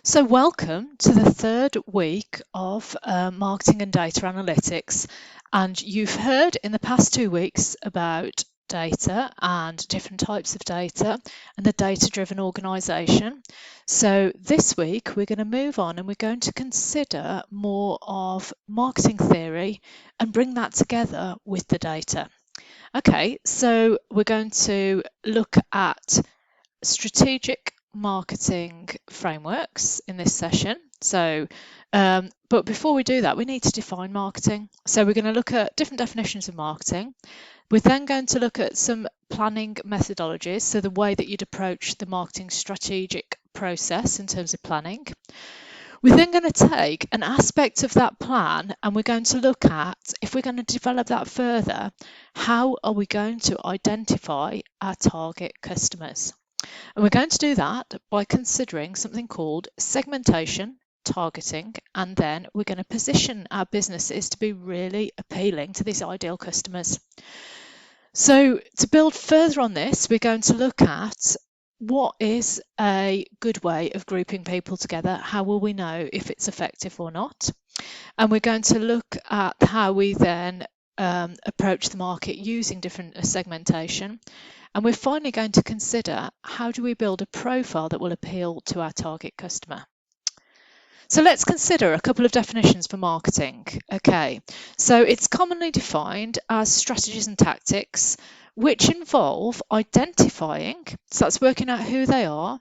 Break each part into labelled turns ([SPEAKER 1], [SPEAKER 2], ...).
[SPEAKER 1] So welcome to the third week of marketing and data analytics. And you've heard in the past 2 weeks about data and different types of data and the data-driven organization. So this week we're going to move on and we're going to consider more of marketing theory and bring that together with the data. Okay, so we're going to look at strategic marketing frameworks in this session. But before we do that, we need to define marketing. So we're going to look at different definitions of marketing. We're then going to look at some planning methodologies, so the way that you'd approach the marketing strategic process in terms of planning. We're then going to take an aspect of that plan and we're going to look at, if we're going to develop that further, how are we going to identify our target customers? And we're going to do that by considering something called segmentation targeting, and then we're going to position our businesses to be really appealing to these ideal customers. So to build further on this, we're going to look at what is a good way of grouping people together. How will we know if it's effective or not? And we're going to look at how we then approach the market using different segmentation. And we're finally going to consider how do we build a profile that will appeal to our target customer. So let's consider a couple of definitions for marketing. Okay, so it's commonly defined as strategies and tactics which involve identifying, so that's working out who they are,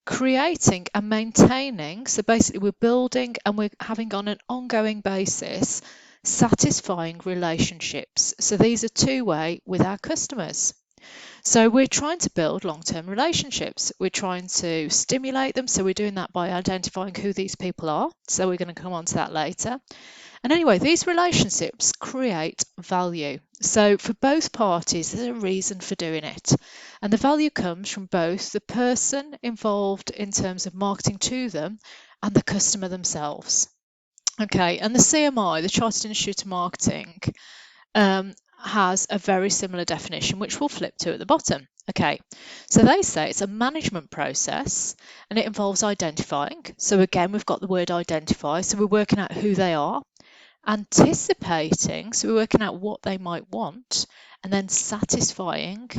[SPEAKER 1] creating and maintaining, so basically we're building and we're having on an ongoing basis satisfying relationships. So these are two-way with our customers. So we're trying to build long-term relationships. We're trying to stimulate them. So we're doing that by identifying who these people are. So we're going to come on to that later. And anyway, these relationships create value. So for both parties, there's a reason for doing it. And the value comes from both the person involved in terms of marketing to them and the customer themselves. Okay, and the CMI, the Chartered Institute of Marketing, has a very similar definition, which we'll flip to at the bottom. Okay, so they say it's a management process and it involves identifying. So again, we've got the word identify. So we're working out who they are, anticipating. So we're working out what they might want, and then satisfying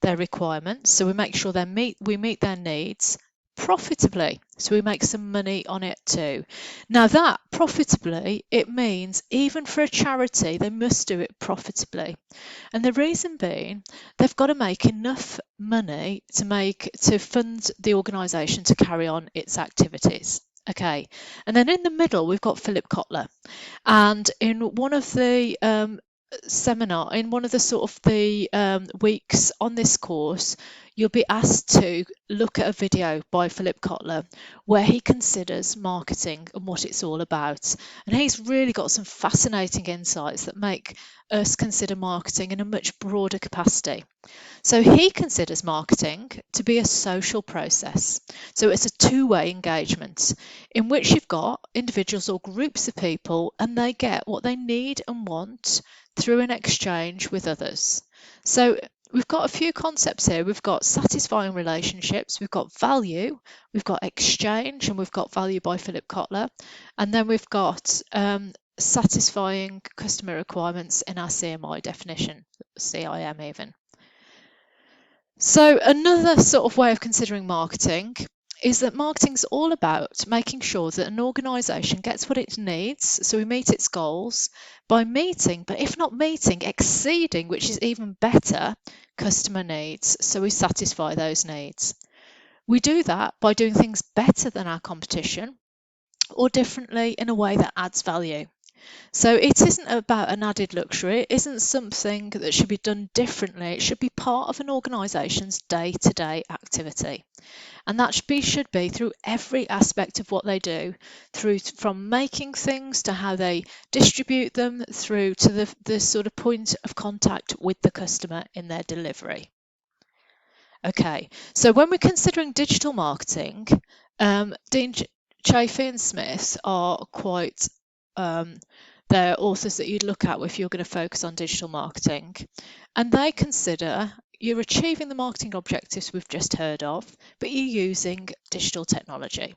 [SPEAKER 1] their requirements. So we make sure we meet their needs profitably, so we make some money on it too. Now that profitably, it means even for a charity, they must do it profitably. And the reason being, they've got to make enough money to fund the organisation to carry on its activities. Okay, and then in the middle, we've got Philip Kotler. And in one of the weeks on this course, you'll be asked to look at a video by Philip Kotler where he considers marketing and what it's all about. And he's really got some fascinating insights that make us consider marketing in a much broader capacity. So he considers marketing to be a social process. So it's a two-way engagement in which you've got individuals or groups of people and they get what they need and want through an exchange with others. So we've got a few concepts here. We've got satisfying relationships, we've got value, we've got exchange, and we've got value by Philip Kotler. And then we've got satisfying customer requirements in our CMI definition, CIM even. So another sort of way of considering marketing is that marketing's all about making sure that an organisation gets what it needs, so we meet its goals by meeting, but if not meeting, exceeding, which is even better, customer needs, so we satisfy those needs. We do that by doing things better than our competition or differently in a way that adds value. So it isn't about an added luxury, it isn't something that should be done differently, it should be part of an organisation's day-to-day activity. And that should be through every aspect of what they do, from making things to how they distribute them, through to the sort of point of contact with the customer in their delivery. Okay, so when we're considering digital marketing, Dean Chafee and Smith are quite they're authors that you'd look at if you're going to focus on digital marketing, and they consider you're achieving the marketing objectives we've just heard of, but you're using digital technology.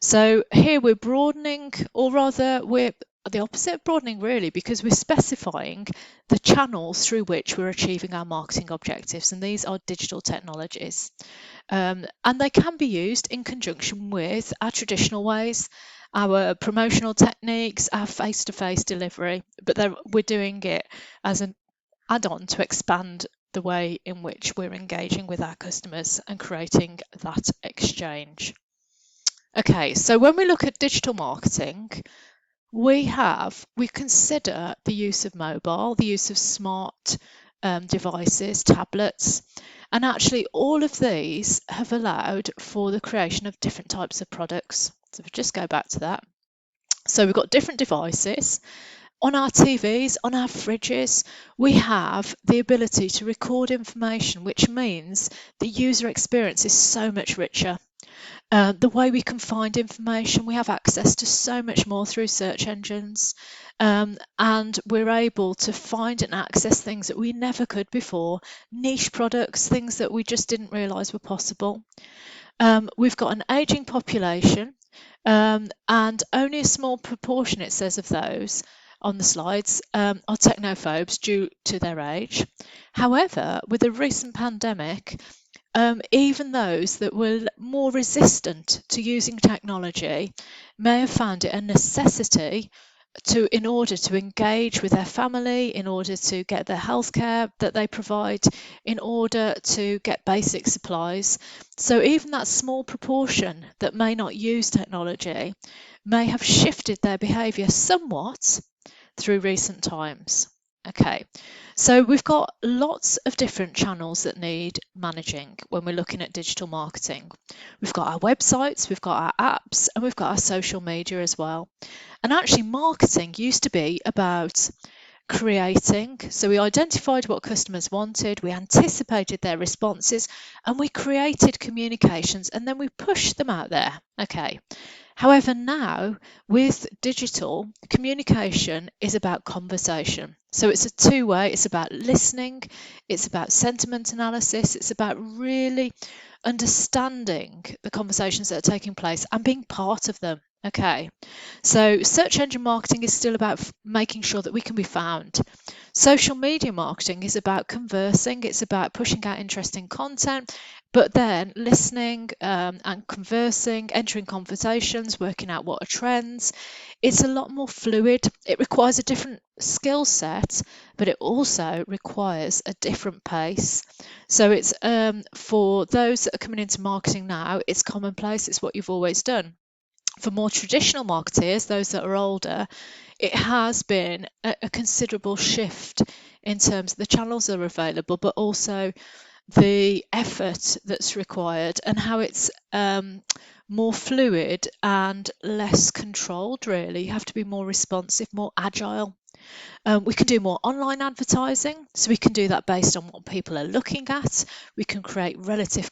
[SPEAKER 1] So here we're broadening, or rather we're the opposite of broadening really, because we're specifying the channels through which we're achieving our marketing objectives, and these are digital technologies. And they can be used in conjunction with our traditional ways, our promotional techniques, our face-to-face delivery, but we're doing it as an add-on to expand the way in which we're engaging with our customers and creating that exchange. Okay, so when we look at digital marketing, we consider the use of mobile, the use of smart devices, tablets, and actually all of these have allowed for the creation of different types of products. So if we just go back to that. So we've got different devices. On our TVs, on our fridges, we have the ability to record information, which means the user experience is so much richer. The way we can find information, we have access to so much more through search engines, and we're able to find and access things that we never could before, niche products, things that we just didn't realise were possible. We've got an ageing population, and only a small proportion, it says, of those on the slides are technophobes due to their age. However, with the recent pandemic, even those that were more resistant to using technology may have found it a necessity in order to engage with their family, in order to get the healthcare that they provide, in order to get basic supplies. So even that small proportion that may not use technology may have shifted their behaviour somewhat through recent times. Okay, so we've got lots of different channels that need managing when we're looking at digital marketing. We've got our websites, we've got our apps, and we've got our social media as well. And actually, marketing used to be about creating. So we identified what customers wanted, we anticipated their responses, and we created communications, and then we pushed them out there. Okay. However, now with digital, communication is about conversation. So it's a two-way, it's about listening, it's about sentiment analysis, it's about really understanding the conversations that are taking place and being part of them. Okay, so search engine marketing is still about making sure that we can be found. Social media marketing is about conversing, it's about pushing out interesting content, but then listening and conversing, entering conversations, working out what are trends. It's a lot more fluid. It requires a different skill set, but it also requires a different pace. So it's for those that are coming into marketing now, it's commonplace, it's what you've always done. For more traditional marketeers, those that are older, it has been a considerable shift in terms of the channels that are available, but also the effort that's required and how it's more fluid and less controlled, really. You have to be more responsive, more agile. We can do more online advertising, so we can do that based on what people are looking at. We can create relevant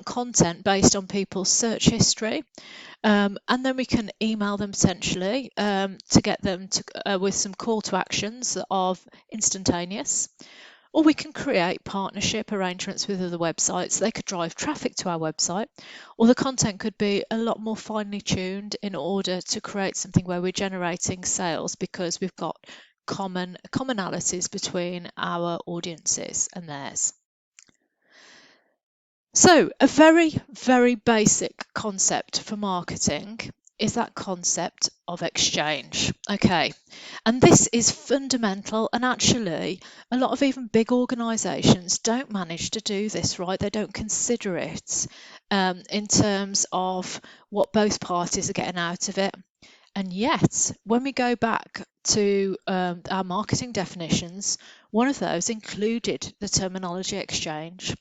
[SPEAKER 1] content based on people's search history, and then we can email them potentially to get them with some call to actions of instantaneous. Or we can create partnership arrangements with other websites. They could drive traffic to our website, or the content could be a lot more finely tuned in order to create something where we're generating sales because we've got commonalities between our audiences and theirs. So a very, very basic concept for marketing is that concept of exchange. Okay, and this is fundamental, and actually a lot of even big organizations don't manage to do this right. They don't consider it in terms of what both parties are getting out of it. And yet, when we go back to our marketing definitions, one of those included the terminology exchange.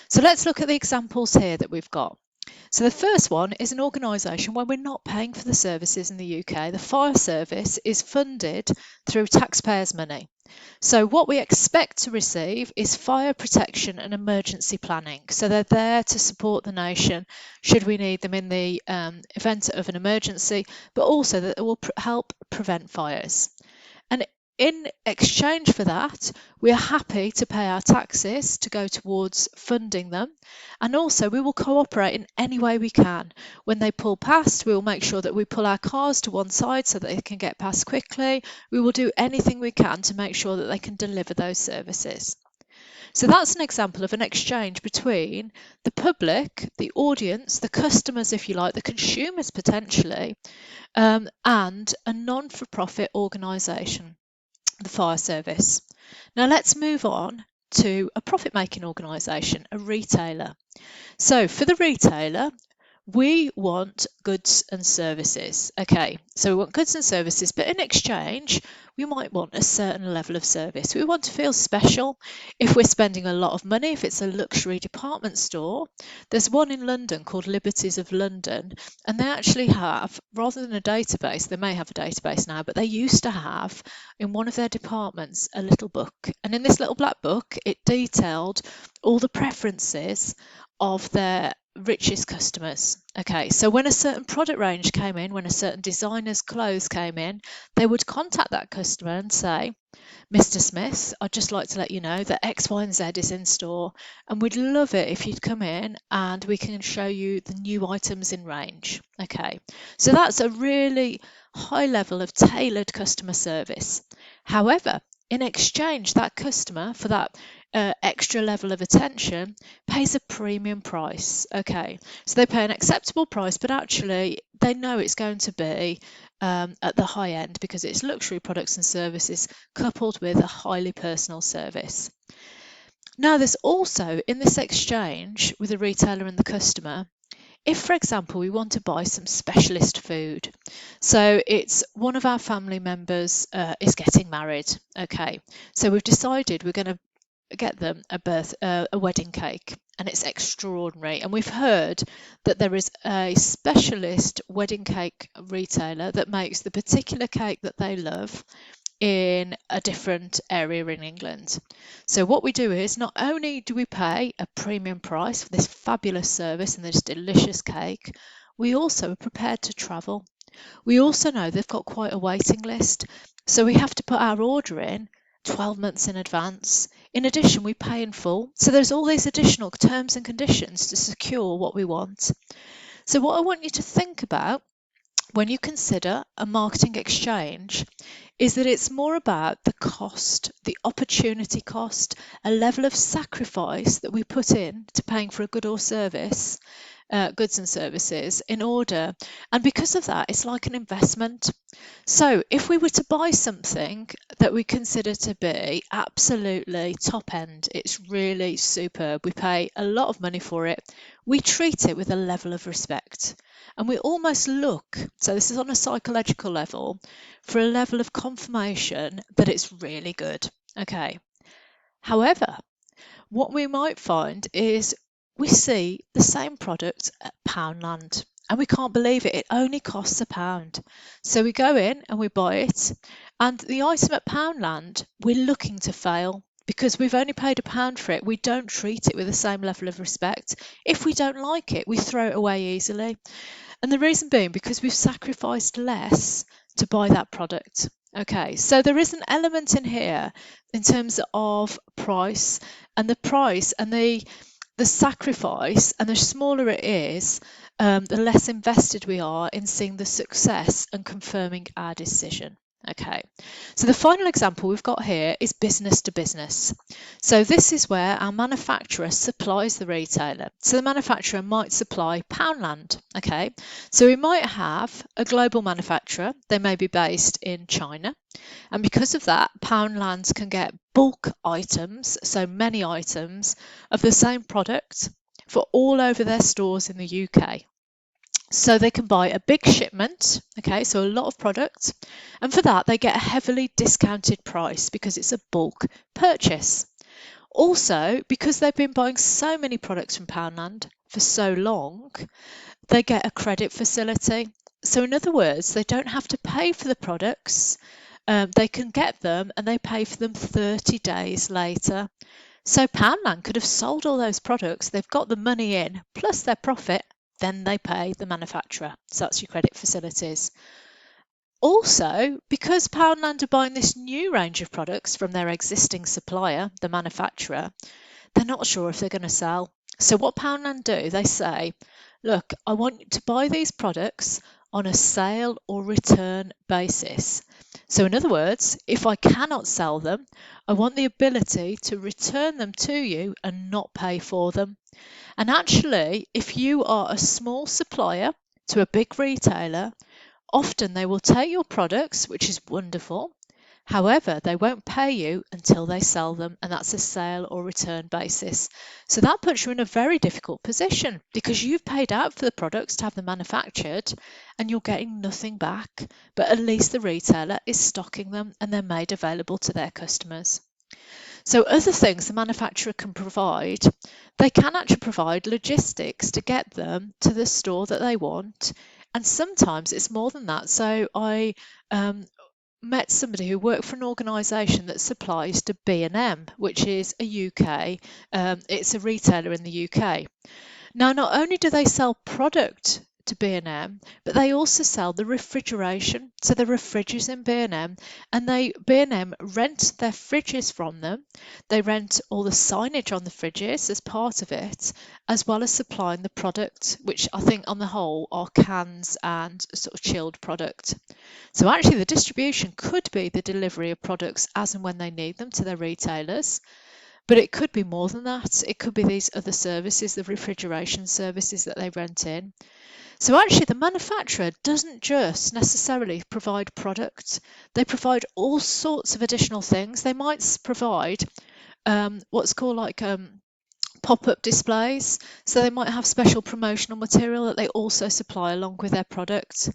[SPEAKER 1] So let's look at the examples here that we've got. So the first one is an organisation where we're not paying for the services in the UK. The fire service is funded through taxpayers' money. So what we expect to receive is fire protection and emergency planning. So they're there to support the nation should we need them in the event of an emergency, but also that it will help prevent fires. And in exchange for that, we are happy to pay our taxes to go towards funding them. And also, we will cooperate in any way we can. When they pull past, we will make sure that we pull our cars to one side so that they can get past quickly. We will do anything we can to make sure that they can deliver those services. So that's an example of an exchange between the public, the audience, the customers, if you like, the consumers potentially, and a non-for-profit organisation, the fire service. Now let's move on to a profit-making organisation, a retailer. So for the retailer, we want goods and services. Okay, so we want goods and services, but in exchange, we might want a certain level of service. We want to feel special. If we're spending a lot of money, if it's a luxury department store, there's one in London called Liberties of London, and they actually have, rather than a database, they may have a database now, but they used to have in one of their departments a little book. And in this little black book, it detailed all the preferences of their richest customers. Okay, so when a certain product range came in, when a certain designer's clothes came in, they would contact that customer and say, Mr. Smith, I'd just like to let you know that X, Y, and Z is in store, and we'd love it if you'd come in and we can show you the new items in range. Okay, so that's a really high level of tailored customer service. However, in exchange, that customer, for that extra level of attention, pays a premium price. Okay, so they pay an acceptable price, but actually they know it's going to be at the high end because it's luxury products and services coupled with a highly personal service. Now, there's also, in this exchange with the retailer and the customer, if, for example, we want to buy some specialist food, so it's one of our family members is getting married. Okay, so we've decided we're going to get them a wedding cake, and it's extraordinary. And we've heard that there is a specialist wedding cake retailer that makes the particular cake that they love in a different area in England. So what we do is, not only do we pay a premium price for this fabulous service and this delicious cake, we also are prepared to travel. We also know they've got quite a waiting list, so we have to put our order in 12 months in advance. In addition, we pay in full. So there's all these additional terms and conditions to secure what we want. So what I want you to think about when you consider a marketing exchange is that it's more about the cost, the opportunity cost, a level of sacrifice that we put in to paying for a good or service, goods and services in order. And because of that, it's like an investment. So if we were to buy something that we consider to be absolutely top end, it's really superb, we pay a lot of money for it, we treat it with a level of respect. And we almost look, so this is on a psychological level, for a level of confirmation that it's really good. Okay. However, what we might find is we see the same product at Poundland and we can't believe it. It only costs £1. So we go in and we buy it, and the item at Poundland, we're looking to fail because we've only paid £1 for it. We don't treat it with the same level of respect. If we don't like it, we throw it away easily. And the reason being because we've sacrificed less to buy that product. Okay, so there is an element in here in terms of price, and the sacrifice, and the smaller it is, the less invested we are in seeing the success and confirming our decision. Okay, so the final example we've got here is business to business. So this is where our manufacturer supplies the retailer. So the manufacturer might supply Poundland. Okay, so we might have a global manufacturer. They may be based in China. And because of that, Poundland can get bulk items, so many items of the same product for all over their stores in the UK. So they can buy a big shipment, okay, so a lot of product, and for that they get a heavily discounted price because it's a bulk purchase. Also, because they've been buying so many products from Poundland for so long, they get a credit facility. So in other words, they don't have to pay for the products, they can get them and they pay for them 30 days later. So Poundland could have sold all those products, they've got the money in plus their profit, then they pay the manufacturer. So that's your credit facilities. Also, because Poundland are buying this new range of products from their existing supplier, the manufacturer, they're not sure if they're going to sell. So what Poundland do, they say, look, I want you to buy these products on a sale or return basis. So in other words, if I cannot sell them, I want the ability to return them to you and not pay for them. And actually, if you are a small supplier to a big retailer, often they will take your products, which is wonderful. However, they won't pay you until they sell them, and that's a sale or return basis. So that puts you in a very difficult position because you've paid out for the products to have them manufactured and you're getting nothing back. But at least the retailer is stocking them and they're made available to their customers. So other things the manufacturer can provide, they can actually provide logistics to get them to the store that they want. And sometimes it's more than that. So I met somebody who worked for an organisation that supplies to B&M, which is a UK, it's a retailer in the UK. Now, not only do they sell product to B&M, but they also sell the refrigeration. So there are fridges in B&M, and B&M rent their fridges from them. They rent all the signage on the fridges as part of it, as well as supplying the product, which I think on the whole are cans and sort of chilled product. So actually the distribution could be the delivery of products as and when they need them to their retailers. But it could be more than that. It could be these other services, the refrigeration services that they rent in. So actually, the manufacturer doesn't just necessarily provide products, they provide all sorts of additional things. They might provide what's called like pop-up displays. So they might have special promotional material that they also supply along with their product.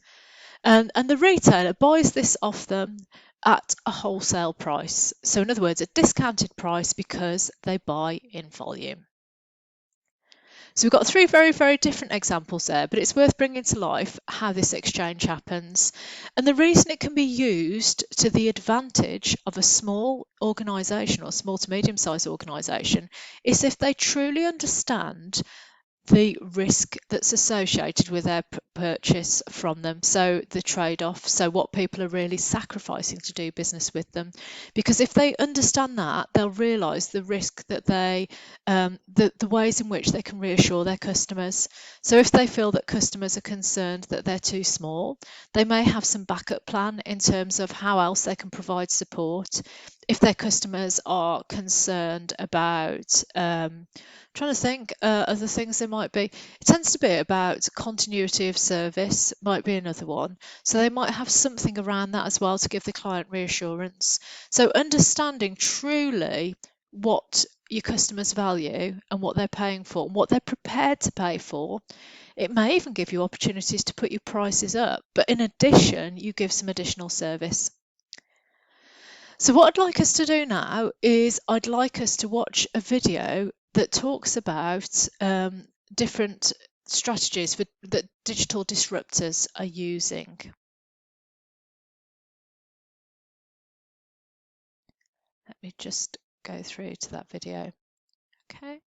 [SPEAKER 1] And the retailer buys this off them at a wholesale price. So in other words, a discounted price because they buy in volume. So we've got three very, very different examples there, but it's worth bringing to life how this exchange happens. And the reason it can be used to the advantage of a small organisation or small to medium-sized organisation is if they truly understand the risk that's associated with their purchase from them. So the trade-off, so what people are really sacrificing to do business with them. Because if they understand that, they'll realise the risk that the ways in which they can reassure their customers. So if they feel that customers are concerned that they're too small, they may have some backup plan in terms of how else they can provide support. If their customers are concerned about trying to think other things there might be. It tends to be about continuity of service, might be another one. So they might have something around that as well to give the client reassurance. So understanding truly what your customers value and what they're paying for and what they're prepared to pay for. It may even give you opportunities to put your prices up, but in addition, you give some additional service. So what I'd like us to do now is I'd like us to watch a video that talks about different strategies that digital disruptors are using. Let me just go through to that video. Okay.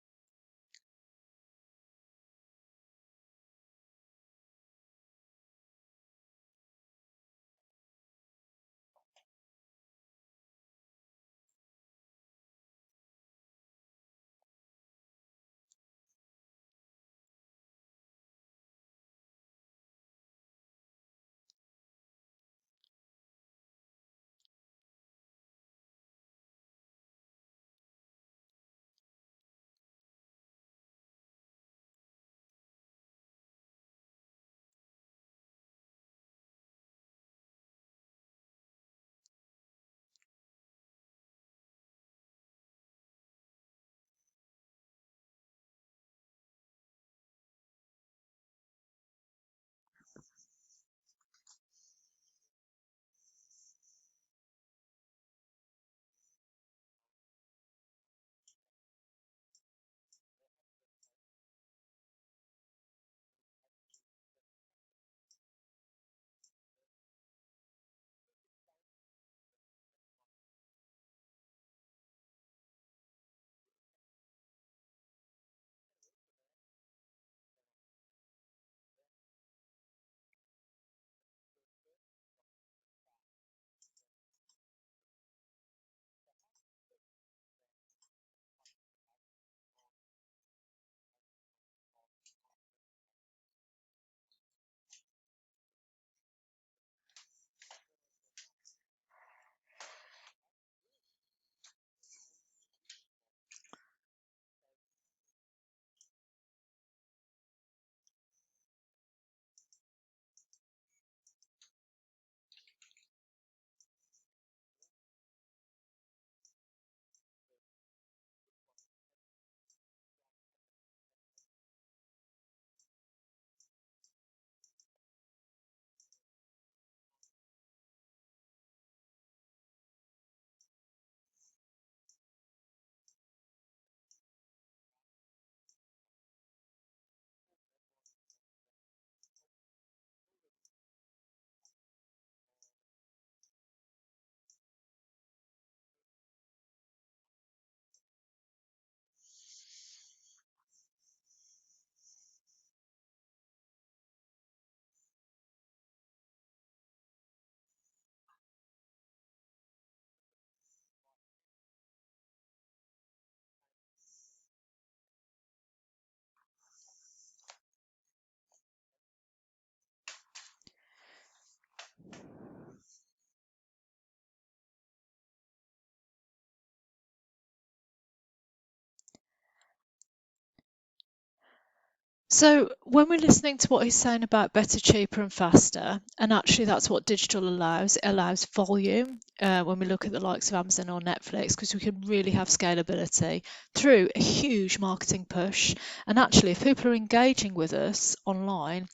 [SPEAKER 1] So when we're listening to what he's saying about better, cheaper and faster, and actually that's what digital allows, it allows volume when we look at the likes of Amazon or Netflix, because we can really have scalability through a huge marketing push. And actually, if people are engaging with us online,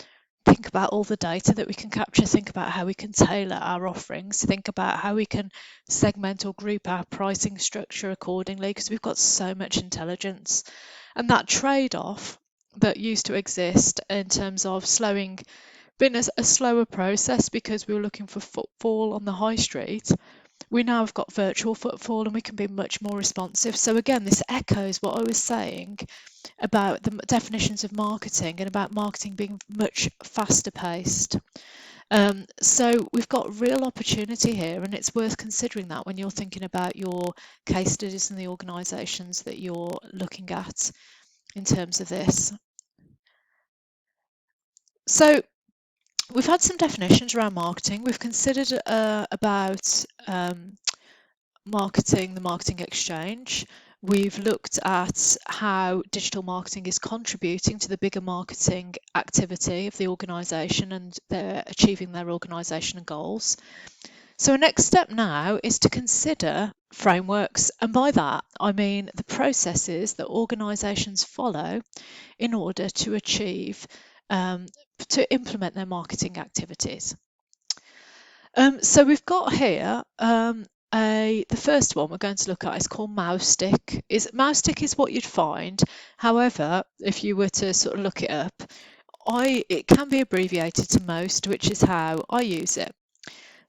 [SPEAKER 1] think about all the data that we can capture, think about how we can tailor our offerings, think about how we can segment or group our pricing structure accordingly, because we've got so much intelligence. And that trade-off that used to exist in terms of being a slower process because we were looking for footfall on the high street, we now have got virtual footfall and we can be much more responsive. So again, this echoes what I was saying about the definitions of marketing and about marketing being much faster paced. So we've got real opportunity here, and it's worth considering that when you're thinking about your case studies and the organisations that you're looking at in terms of this. So we've had some definitions around marketing. We've considered about marketing, the marketing exchange. We've looked at how digital marketing is contributing to the bigger marketing activity of the organisation and they're achieving their organisational goals. So a next step now is to consider frameworks, and by that I mean the processes that organisations follow in order to achieve to implement their marketing activities. So we've got here the first one we're going to look at is called Mousestick. Mousestick is what you'd find. However, if you were to sort of look it up, it can be abbreviated to MOST, which is how I use it.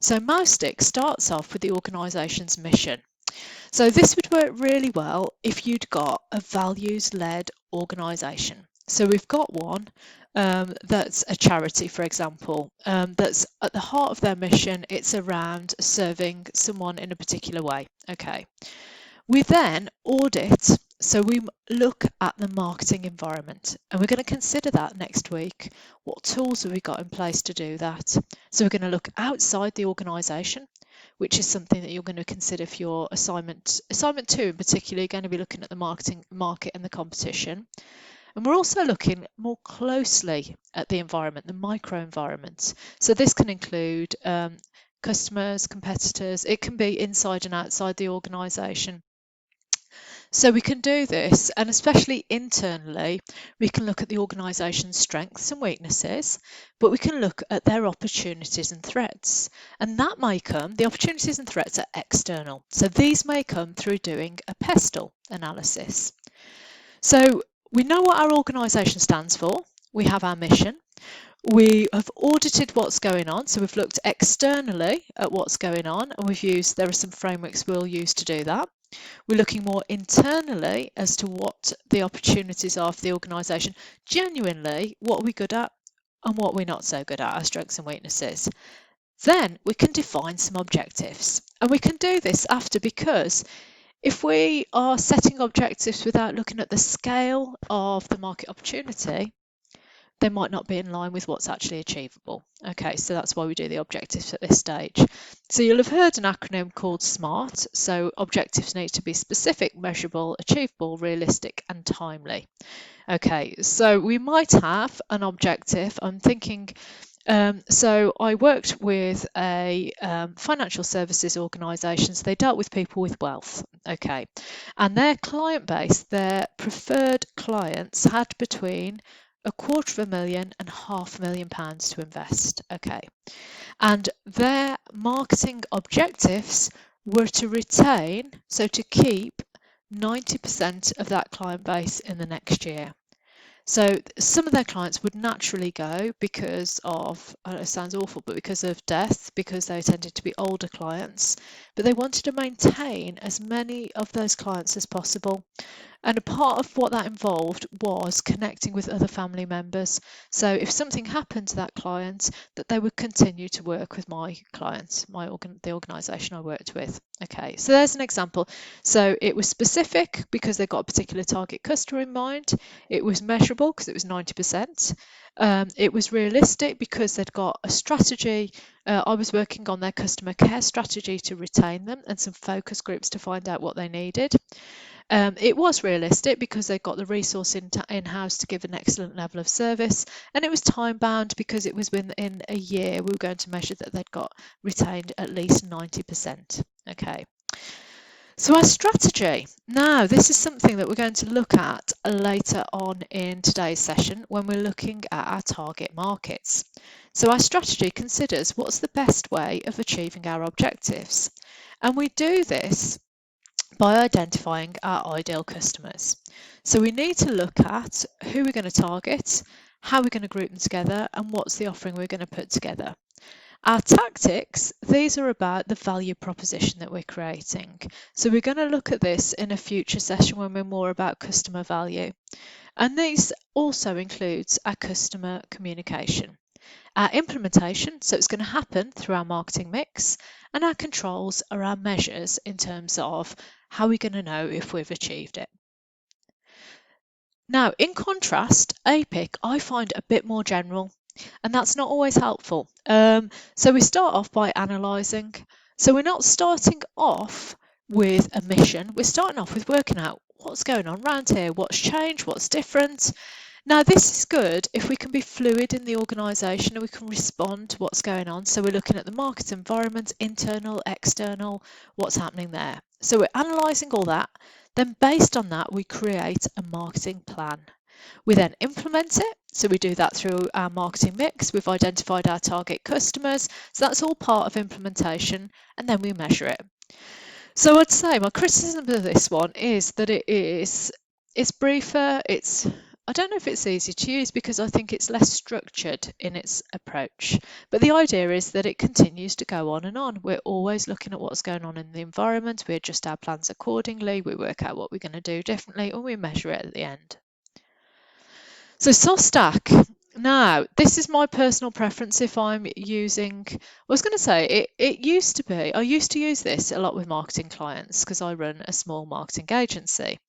[SPEAKER 1] So Mousestick starts off with the organisation's mission. So this would work really well if you'd got a values-led organisation. So we've got one that's a charity, for example, that's at the heart of their mission. It's around serving someone in a particular way. Okay. We then audit, so we look at the marketing environment, and we're going to consider that next week. What tools have we got in place to do that? So we're going to look outside the organisation, which is something that you're going to consider for your assignment. Assignment 2 in particular, you're going to be looking at the market and the competition. And we're also looking more closely at the environment, the microenvironment. So this can include customers, competitors, it can be inside and outside the organisation. So we can do this, and especially internally, we can look at the organisation's strengths and weaknesses, but we can look at their opportunities and threats. And that may come, the opportunities and threats are external. So these may come through doing a PESTLE analysis. So we know what our organisation stands for, we have our mission, we have audited what's going on, so we've looked externally at what's going on, and there are some frameworks we'll use to do that. We're looking more internally as to what the opportunities are for the organisation. Genuinely, what are we good at and what we're not so good at, our strengths and weaknesses. Then we can define some objectives. And we can do this because if we are setting objectives without looking at the scale of the market opportunity, they might not be in line with what's actually achievable. Okay, so that's why we do the objectives at this stage. So you'll have heard an acronym called SMART. So objectives need to be specific, measurable, achievable, realistic, and timely. Okay, so we might have an objective. I'm thinking, so I worked with a financial services organisation. So they dealt with people with wealth. Okay, and their client base, their preferred clients had between £250,000 and £500,000 to invest. Okay, and their marketing objectives were to retain, so to keep 90% of that client base in the next year. So some of their clients would naturally go because of, it sounds awful, but because of death, because they tended to be older clients, but they wanted to maintain as many of those clients as possible. And a part of what that involved was connecting with other family members. So if something happened to that client, that they would continue to work with my clients, the organisation I worked with. Okay, so there's an example. So it was specific because they got a particular target customer in mind. It was measurable because it was 90%. It was realistic because they'd got a strategy. I was working on their customer care strategy to retain them and some focus groups to find out what they needed. It was realistic because they got the resource in-house to give an excellent level of service, and it was time bound because it was within a year we were going to measure that they'd got retained at least 90%. Okay. So our strategy. Now, this is something that we're going to look at later on in today's session when we're looking at our target markets. So our strategy considers what's the best way of achieving our objectives. And we do this by identifying our ideal customers. So we need to look at who we're going to target, how we're going to group them together, and what's the offering we're going to put together. Our tactics, these are about the value proposition that we're creating. So we're going to look at this in a future session when we're more about customer value. And these also includes our customer communication. Our implementation, so it's going to happen through our marketing mix, and our controls are our measures in terms of how we're going to know if we've achieved it. Now, in contrast, APIC I find a bit more general, and that's not always helpful. So we start off by analysing. So we're not starting off with a mission, we're starting off with working out what's going on around here, what's changed, what's different. Now, this is good if we can be fluid in the organisation and we can respond to what's going on. So we're looking at the market environment, internal, external, what's happening there. So we're analysing all that. Then based on that, we create a marketing plan. We then implement it. So we do that through our marketing mix. We've identified our target customers. So that's all part of implementation, and then we measure it. So I'd say my criticism of this one is that it's briefer. I don't know if it's easy to use because I think it's less structured in its approach. But the idea is that it continues to go on and on. We're always looking at what's going on in the environment. We adjust our plans accordingly. We work out what we're going to do differently, and we measure it at the end. So soft stack. Now, this is my personal preference if I'm using, I was going to say, it used to be, I used to use this a lot with marketing clients because I run a small marketing agency.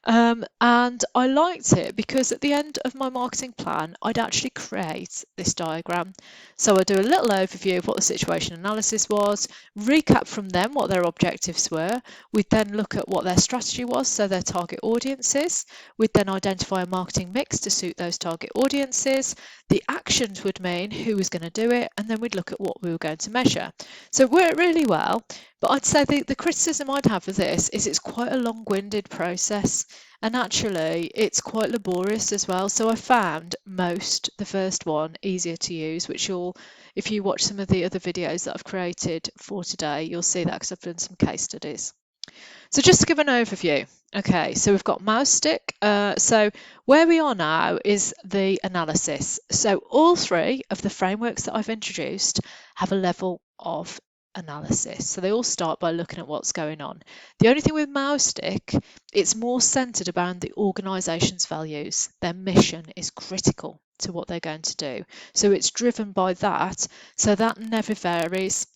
[SPEAKER 1] And I liked it because at the end of my marketing plan, I'd actually create this diagram. So I do a little overview of what the situation analysis was, recap from them what their objectives were. We'd then look at what their strategy was, so their target audiences. We'd then identify a marketing mix to suit those target audiences. The actions would mean who was going to do it, and then we'd look at what we were going to measure. So it worked really well. But I'd say the criticism I'd have of this is it's quite a long-winded process, and actually it's quite laborious as well. So I found the first one, easier to use, which if you watch some of the other videos that I've created for today, you'll see that because I've done some case studies. So just to give an overview. Okay, so we've got mouse stick. So where we are now is the analysis. So all three of the frameworks that I've introduced have a level of analysis. So they all start by looking at what's going on. The only thing with mouse stick, it's more centered around the organization's values. Their mission is critical to what they're going to do. So it's driven by that. So that never varies.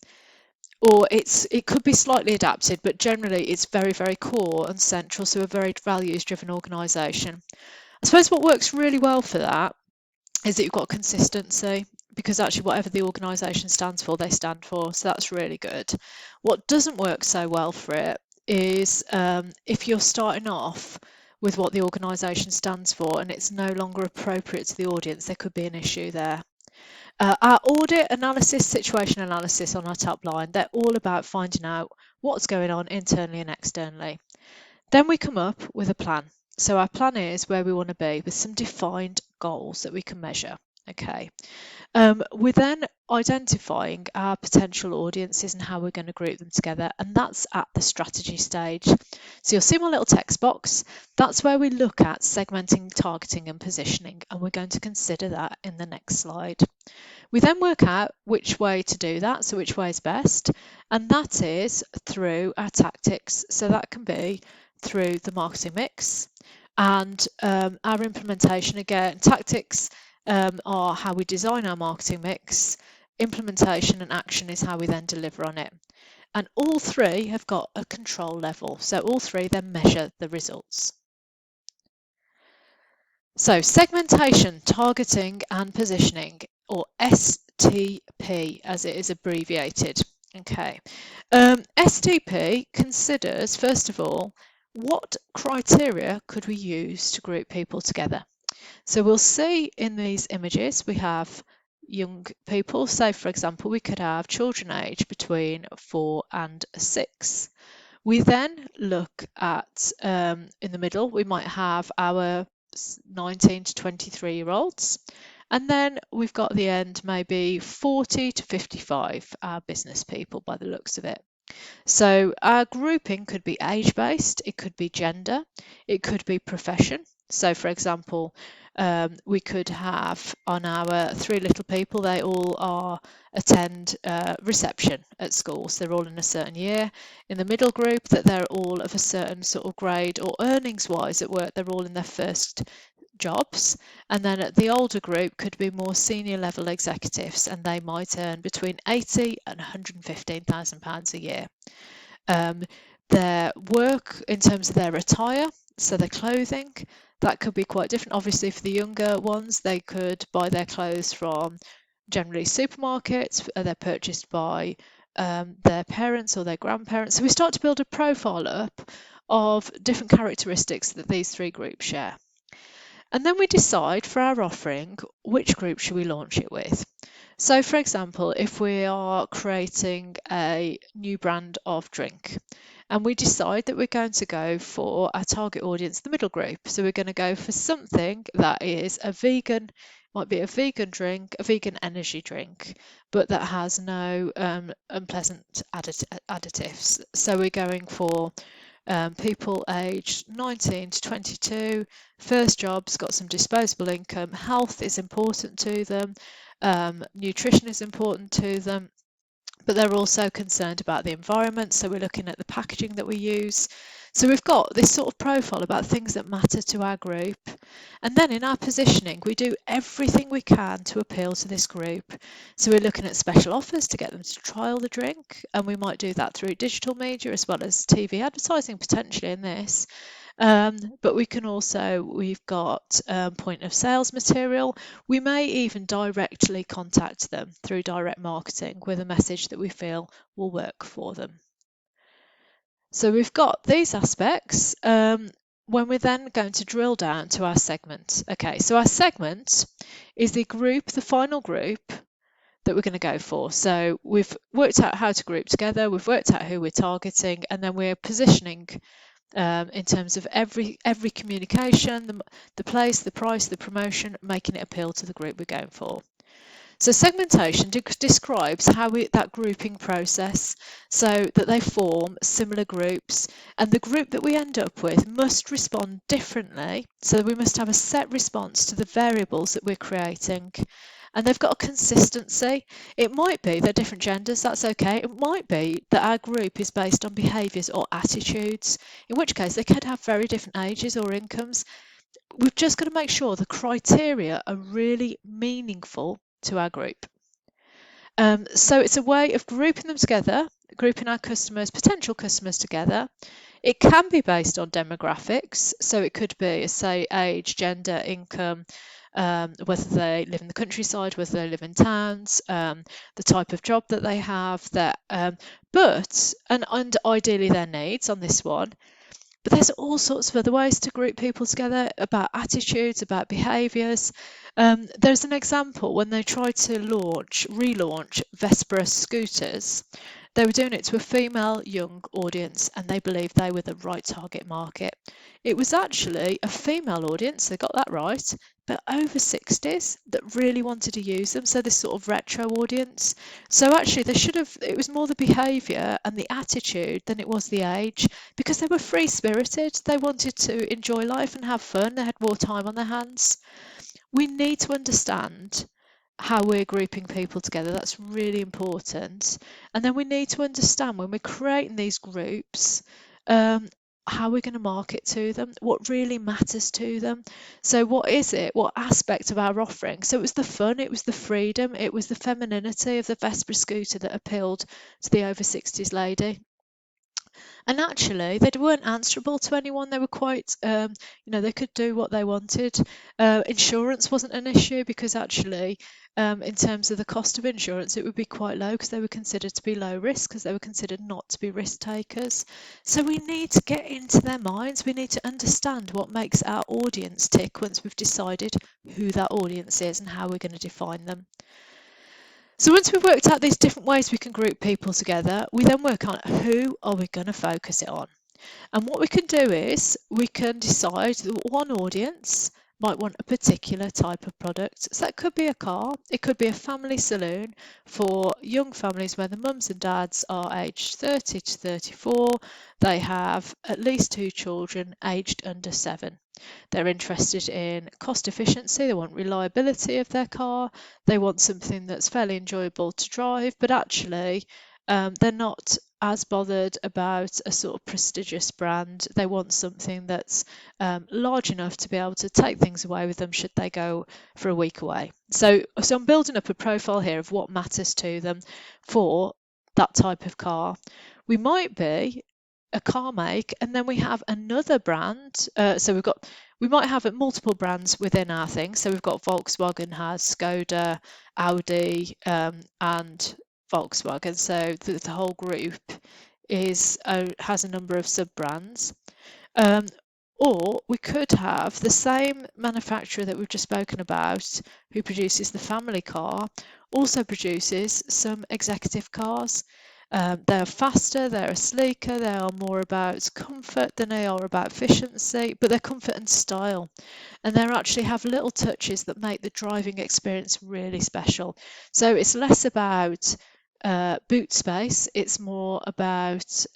[SPEAKER 1] Or it could be slightly adapted, but generally it's very, very core and central, so a very values-driven organisation. I suppose what works really well for that is that you've got consistency, because actually whatever the organisation stands for, they stand for, so that's really good. What doesn't work so well for it is if you're starting off with what the organisation stands for and it's no longer appropriate to the audience, there could be an issue there. Our audit analysis, situation analysis on our top line, they're all about finding out what's going on internally and externally. Then we come up with a plan. So our plan is where we want to be with some defined goals that we can measure. Okay. We're then identifying our potential audiences and how we're going to group them together, and that's at the strategy stage. So you'll see my little text box. That's where we look at segmenting, targeting and positioning, and we're going to consider that in the next slide. We then work out which way to do that, so which way is best, and that is through our tactics. So that can be through the marketing mix and our implementation. Again, tactics are how we design our marketing mix. Implementation and action is how we then deliver on it. And all three have got a control level. So all three then measure the results. So segmentation, targeting and positioning, or STP as it is abbreviated. Okay. STP considers, first of all, what criteria could we use to group people together? So we'll see in these images we have young people. So for example, we could have children aged between 4 and 6. We then look at, in the middle, we might have our 19 to 23-year-olds. And then we've got at the end maybe 40 to 55, our business people by the looks of it. So our grouping could be age-based, it could be gender, it could be profession. So for example, we could have on our 3 little people, they all attend reception at school. So they're all in a certain year. In the middle group, that they're all of a certain sort of grade, or earnings-wise at work, they're all in their first jobs. And then at the older group could be more senior level executives, and they might earn between 80 and £115,000 a year. Their work in terms of their attire, so their clothing, that could be quite different. Obviously, for the younger ones, they could buy their clothes from generally supermarkets. They're purchased by their parents or their grandparents. So we start to build a profile up of different characteristics that these 3 groups share. And then we decide for our offering, which group should we launch it with? So for example, if we are creating a new brand of drink and we decide that we're going to go for our target audience, the middle group. So we're going to go for something that is a vegan, might be a vegan drink, a vegan energy drink, but that has no unpleasant additives. So we're going for people aged 19 to 22, first jobs, got some disposable income, health is important to them, nutrition is important to them, but they're also concerned about the environment. So we're looking at the packaging that we use. So we've got this sort of profile about things that matter to our group. And then in our positioning, we do everything we can to appeal to this group. So we're looking at special offers to get them to trial the drink. And we might do that through digital media as well as TV advertising potentially in this. But we can also, we've got point of sales material. We may even directly contact them through direct marketing with a message that we feel will work for them. So we've got these aspects. When we're then going to drill down to our segment. Okay, so our segment is the group, the final group that we're going to go for. So we've worked out how to group together, we've worked out who we're targeting, and then we're positioning in terms of every communication, the place, the price, the promotion, making it appeal to the group we're going for. So segmentation describes how that grouping process, so that they form similar groups, and the group that we end up with must respond differently. So we must have a set response to the variables that we're creating. And they've got a consistency. It might be they're different genders, that's okay. It might be that our group is based on behaviours or attitudes, in which case they could have very different ages or incomes. We've just got to make sure the criteria are really meaningful to our group. So it's a way of grouping them together, grouping our customers, potential customers together. It can be based on demographics, so it could be, say, age, gender, income, whether they live in the countryside, whether they live in towns, the type of job that they have, and ideally their needs on this one. But there's all sorts of other ways to group people together, about attitudes, about behaviours. There's an example when they tried to relaunch Vespa scooters. They were doing it to a female young audience, and they believed they were the right target market. It was actually a female audience, they got that right, but over 60s that really wanted to use them, so this sort of retro audience. So actually it was more the behaviour and the attitude than it was the age, because they were free-spirited, they wanted to enjoy life and have fun, they had more time on their hands. We need to understand how we're grouping people together. That's really important. And then we need to understand when we're creating these groups, how we're going to market to them, what really matters to them. So what is it? What aspect of our offering? So it was the fun, it was the freedom, it was the femininity of the Vespa scooter that appealed to the over 60s lady. And actually, they weren't answerable to anyone. They were quite, they could do what they wanted. Insurance wasn't an issue because actually, in terms of the cost of insurance, it would be quite low because they were considered to be low risk, because they were considered not to be risk takers. So we need to get into their minds. We need to understand what makes our audience tick once we've decided who that audience is and how we're going to define them. So once we've worked out these different ways we can group people together, we then work on who are we going to focus it on. And what we can do is we can decide that one audience might want a particular type of product. So that could be a car, it could be a family saloon for young families where the mums and dads are aged 30 to 34. They have at least 2 children aged under 7. They're interested in cost efficiency, they want reliability of their car, they want something that's fairly enjoyable to drive, but actually they're not as bothered about a sort of prestigious brand. They want something that's large enough to be able to take things away with them should they go for a week away. So I'm building up a profile here of what matters to them for that type of car. We might be a car make, and then we have another brand. So we might have multiple brands within our thing. So we've got Volkswagen has Skoda, Audi, and Volkswagen. So the whole group has a number of sub-brands. Or we could have the same manufacturer that we've just spoken about, who produces the family car, also produces some executive cars. They're faster, they're sleeker, they are more about comfort than they are about efficiency, but they're comfort and style. And they actually have little touches that make the driving experience really special. So it's less about boot space, it's more about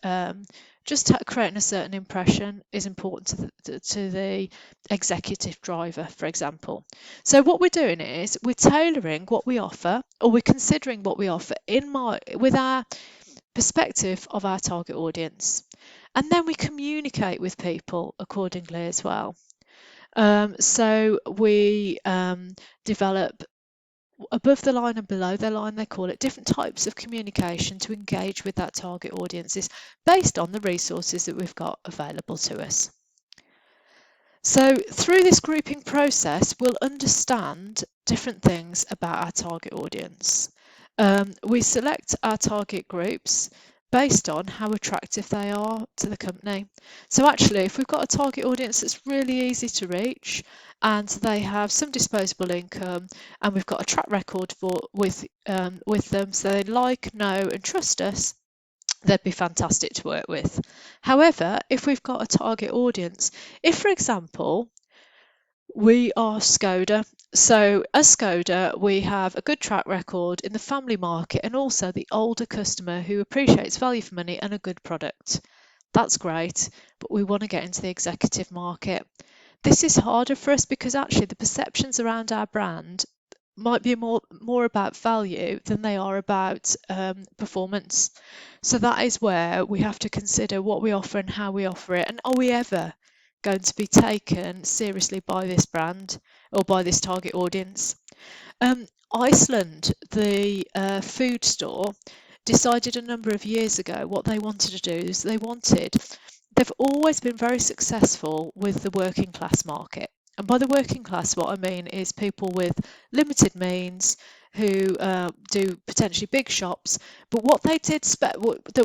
[SPEAKER 1] just creating a certain impression is important to the executive driver, for example. So what we're doing is we're tailoring what we offer, or we're considering what we offer with our perspective of our target audience. And then we communicate with people accordingly as well. So we develop above the line and below the line, they call it, different types of communication to engage with that target audiences based on the resources that we've got available to us. So through this grouping process, we'll understand different things about our target audience. We select our target groups based on how attractive they are to the company. So actually, if we've got a target audience that's really easy to reach and they have some disposable income and we've got a track record with them, so they like, know and trust us, they'd be fantastic to work with. However, if we've got a target audience, if for example we are Skoda. So as Skoda, we have a good track record in the family market and also the older customer who appreciates value for money and a good product. That's great, but we want to get into the executive market. This is harder for us because actually the perceptions around our brand might be more about value than they are about performance. So that is where we have to consider what we offer and how we offer it, and are we ever going to be taken seriously by this brand or by this target audience. Iceland, the food store, decided a number of years ago what they wanted to do is they've always been very successful with the working class market. And by the working class, what I mean is people with limited means who do potentially big shops. But what they did that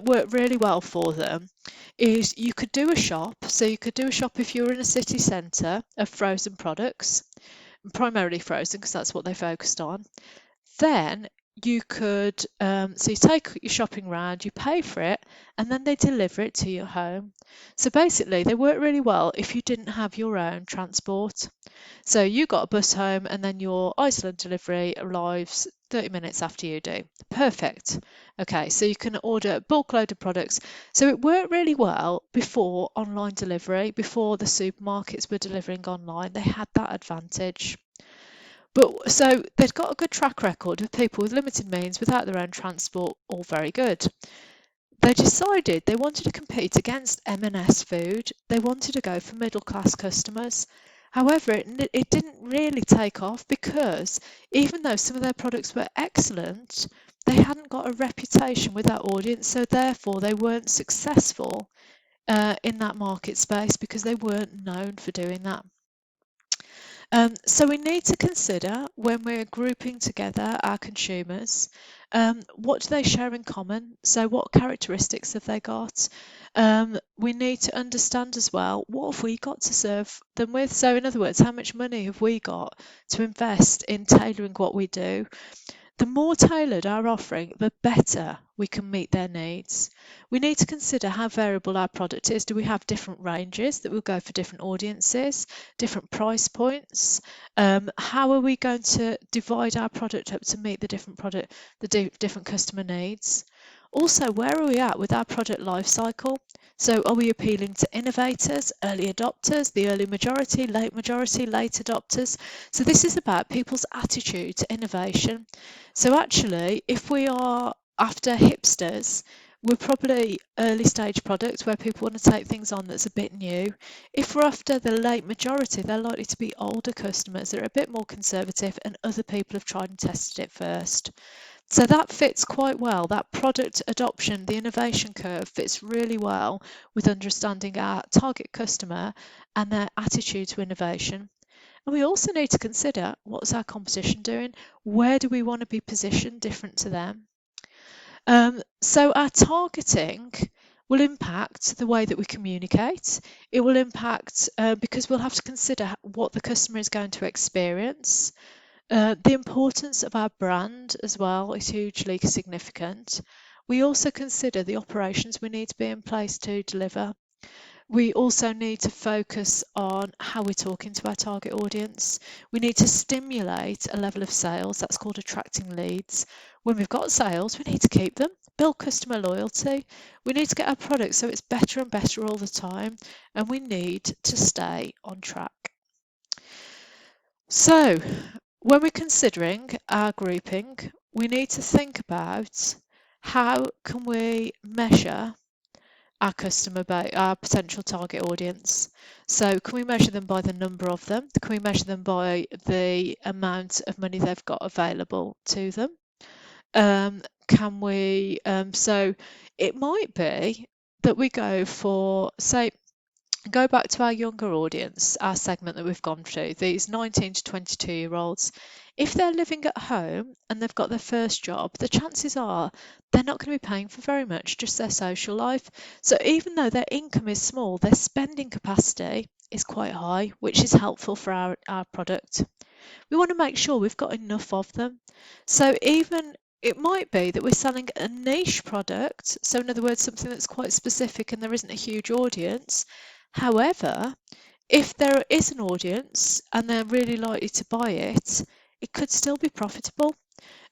[SPEAKER 1] worked really well for them is you could do a shop. So you could do a shop if you were in a city centre of frozen products, primarily frozen because that's what they focused on. Then you could, so you take your shopping round, you pay for it, and then they deliver it to your home. So basically, they work really well if you didn't have your own transport. So you got a bus home, and then your Iceland delivery arrives 30 minutes after you do. Perfect. Okay, so you can order a bulk load of products. So it worked really well before online delivery, before the supermarkets were delivering online. They had that advantage. But so they'd got a good track record of people with limited means without their own transport, all very good. They decided they wanted to compete against M&S Food. They wanted to go for middle class customers. However, it didn't really take off because even though some of their products were excellent, they hadn't got a reputation with that audience, so therefore they weren't successful in that market space because they weren't known for doing that. So we need to consider when we're grouping together our consumers, what do they share in common? So what characteristics have they got? We need to understand as well, what have we got to serve them with? So in other words, how much money have we got to invest in tailoring what we do? The more tailored our offering, the better we can meet their needs. We need to consider how variable our product is. Do we have different ranges that will go for different audiences, different price points? How are we going to divide our product up to meet the different customer needs? Also, where are we at with our product life cycle? So are we appealing to innovators, early adopters, the early majority, late adopters? So this is about people's attitude to innovation. So actually, if we are after hipsters, we're probably early stage product where people want to take things on that's a bit new. If we're after the late majority, they're likely to be older customers that are a bit more conservative and other people have tried and tested it first. So that fits quite well. That product adoption, the innovation curve fits really well with understanding our target customer and their attitude to innovation. And we also need to consider, what's our competition doing? Where do we want to be positioned different to them? So our targeting will impact the way that we communicate. It will impact because we'll have to consider what the customer is going to experience. The importance of our brand as well is hugely significant. We also consider the operations we need to be in place to deliver. We also need to focus on how we're talking to our target audience. We need to stimulate a level of sales, that's called attracting leads. When we've got sales, we need to keep them, build customer loyalty. We need to get our product so it's better and better all the time, and we need to stay on track. So, when we're considering our grouping, we need to think about how can we measure our customer base, our potential target audience. So can we measure them by the number of them? Can we measure them by the amount of money they've got available to them? So it might be that we go for, say, go back to our younger audience, our segment that we've gone through, these 19 to 22-year-olds. If they're living at home and they've got their first job, the chances are they're not going to be paying for very much, just their social life. So even though their income is small, their spending capacity is quite high, which is helpful for our product. We want to make sure we've got enough of them. So even it might be that we're selling a niche product, so in other words, something that's quite specific and there isn't a huge audience. However, if there is an audience and they're really likely to buy it, it could still be profitable.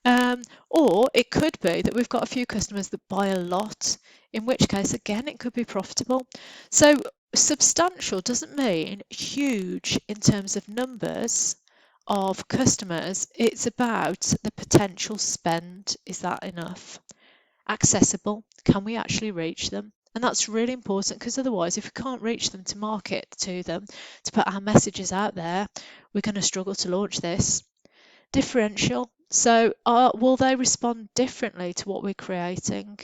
[SPEAKER 1] Or it could be that we've got a few customers that buy a lot, in which case, again, it could be profitable. So substantial doesn't mean huge in terms of numbers of customers. It's about the potential spend. Is that enough? Accessible. Can we actually reach them? And that's really important because otherwise, if we can't reach them to market to them, to put our messages out there, we're going to struggle to launch this. Differential. So will they respond differently to what we're creating?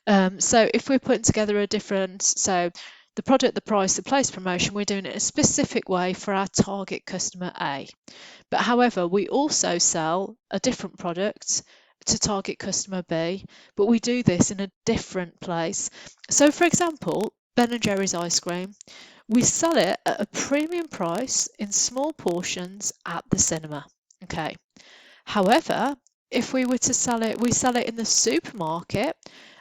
[SPEAKER 1] So if we're putting together so the product, the price, the place, promotion, we're doing it a specific way for our target customer A. But however, we also sell a different product to target customer B, but we do this in a different place. So for example, Ben & Jerry's ice cream, we sell it at a premium price in small portions at the cinema. Okay. However, if we were to sell it, we sell it in the supermarket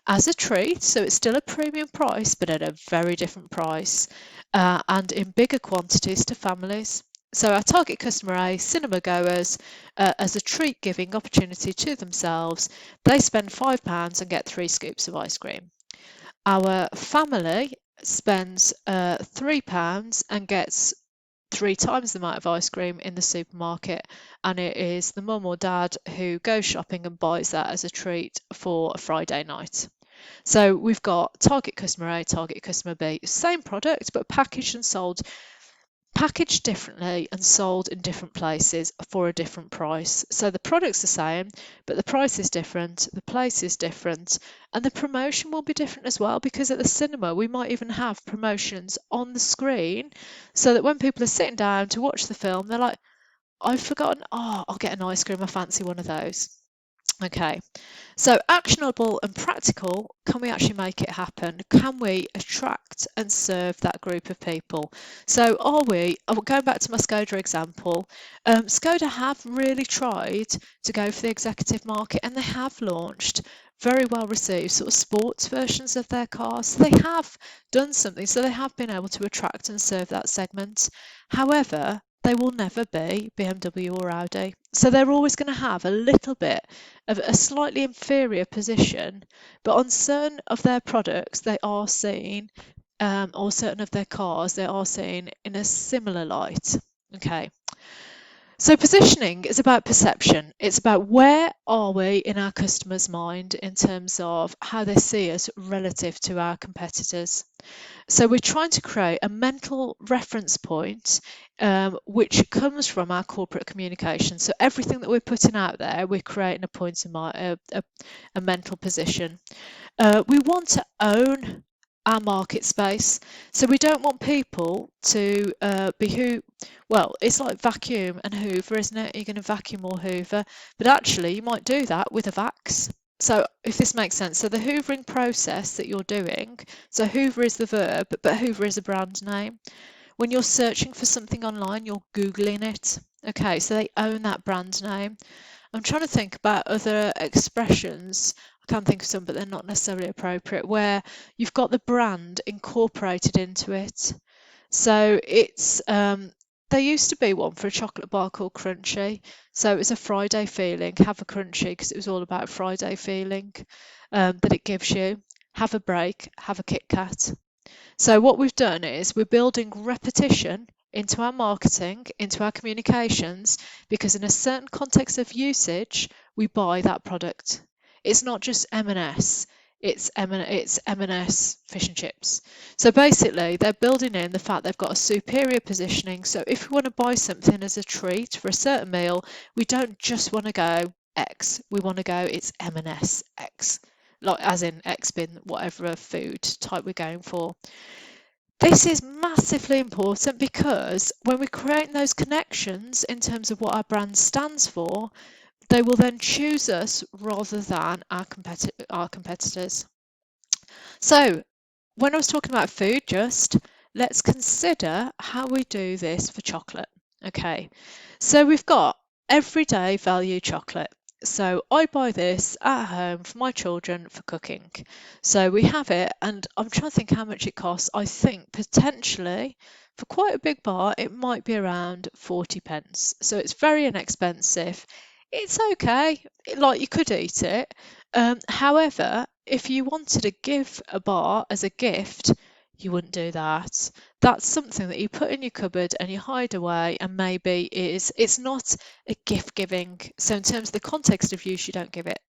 [SPEAKER 1] as a treat, so it's still a premium price, but at a very different price, and in bigger quantities to families. So our target customer A, cinema goers, as a treat giving opportunity to themselves, they spend £5 and get 3 scoops of ice cream. Our family spends £3 and gets 3 times the amount of ice cream in the supermarket, and it is the mum or dad who goes shopping and buys that as a treat for a Friday night. So we've got target customer A, target customer B, same product but packaged and sold packaged differently and sold in different places for a different price. So the product's the same, but the price is different, the place is different, and the promotion will be different as well, because at the cinema we might even have promotions on the screen so that when people are sitting down to watch the film, they're like, I've forgotten, oh, I'll get an ice cream, I fancy one of those. Okay, so actionable and practical, can we actually make it happen? Can we attract and serve that group of people? So going back to my Skoda example, Skoda have really tried to go for the executive market, and they have launched very well received sort of sports versions of their cars. So they have done something, so they have been able to attract and serve that segment. However, they will never be BMW or Audi. So they're always going to have a little bit of a slightly inferior position, but on certain of their products, they are seen, or certain of their cars, they are seen in a similar light. Okay. So positioning is about perception. It's about where are we in our customer's mind in terms of how they see us relative to our competitors. So we're trying to create a mental reference point, which comes from our corporate communication. So everything that we're putting out there, we're creating a point in a mental position. We want to own our market space. So we don't want people to well, it's like vacuum and hoover, isn't it? You're going to vacuum or hoover, but actually you might do that with a vax. So if this makes sense, so the hoovering process that you're doing, so hoover is the verb, but hoover is a brand name. When you're searching for something online, you're Googling it. Okay, so they own that brand name. I'm trying to think about other expressions. I can't think of some, but they're not necessarily appropriate, where you've got the brand incorporated into it. So it's there used to be one for a chocolate bar called Crunchy. So it was a Friday feeling. Have a Crunchy, because it was all about Friday feeling that it gives you. Have a break. Have a Kit Kat. So what we've done is we're building repetition into our marketing, into our communications, because in a certain context of usage, we buy that product. It's not just M&S, it's M&S fish and chips. So basically, they're building in the fact they've got a superior positioning. So if we want to buy something as a treat for a certain meal, we don't just want to go X. We want to go, it's M&S X, like as in X bin, whatever food type we're going for. This is massively important, because when we're creating those connections in terms of what our brand stands for, they will then choose us rather than our competitors. So when I was talking about food, let's consider how we do this for chocolate. Okay, so we've got everyday value chocolate. So I buy this at home for my children for cooking. So we have it, and I'm trying to think how much it costs. I think potentially for quite a big bar, it might be around 40 pence. So it's very inexpensive. It's okay, like you could eat it. However, if you wanted to give a bar as a gift, you wouldn't do that. That's something that you put in your cupboard and you hide away, and maybe it's not a gift giving. So in terms of the context of use, you don't give it.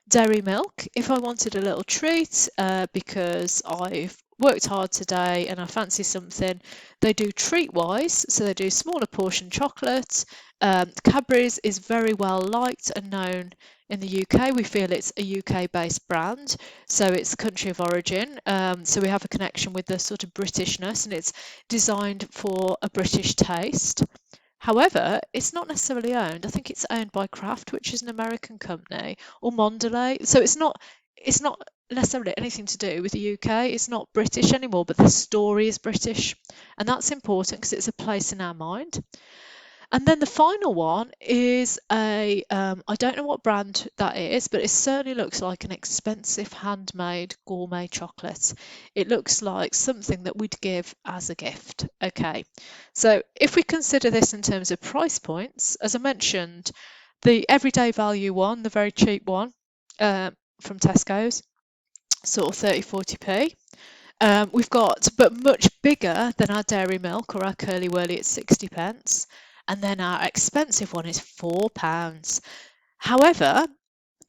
[SPEAKER 1] Dairy milk, if I wanted a little treat because I've worked hard today and I fancy something, they do treat wise, so they do smaller portion chocolate. Cadbury's is very well liked and known in the UK. We feel it's a UK based brand, so it's the country of origin. So we have a connection with the sort of Britishness, and it's designed for a British taste. However, it's not necessarily owned. I think it's owned by Kraft, which is an American company, or Mondelez. So it's not necessarily anything to do with the UK. It's not British anymore, but the story is British, and that's important because it's a place in our mind. And then the final one is I don't know what brand that is, but it certainly looks like an expensive handmade gourmet chocolate. It looks like something that we'd give as a gift. Okay, so if we consider this in terms of price points, as I mentioned, the everyday value one, the very cheap one from Tesco's, sort of 30-40p. We've got, but much bigger than our dairy milk or our curly whirly at 60 pence. And then our expensive one is £4. However,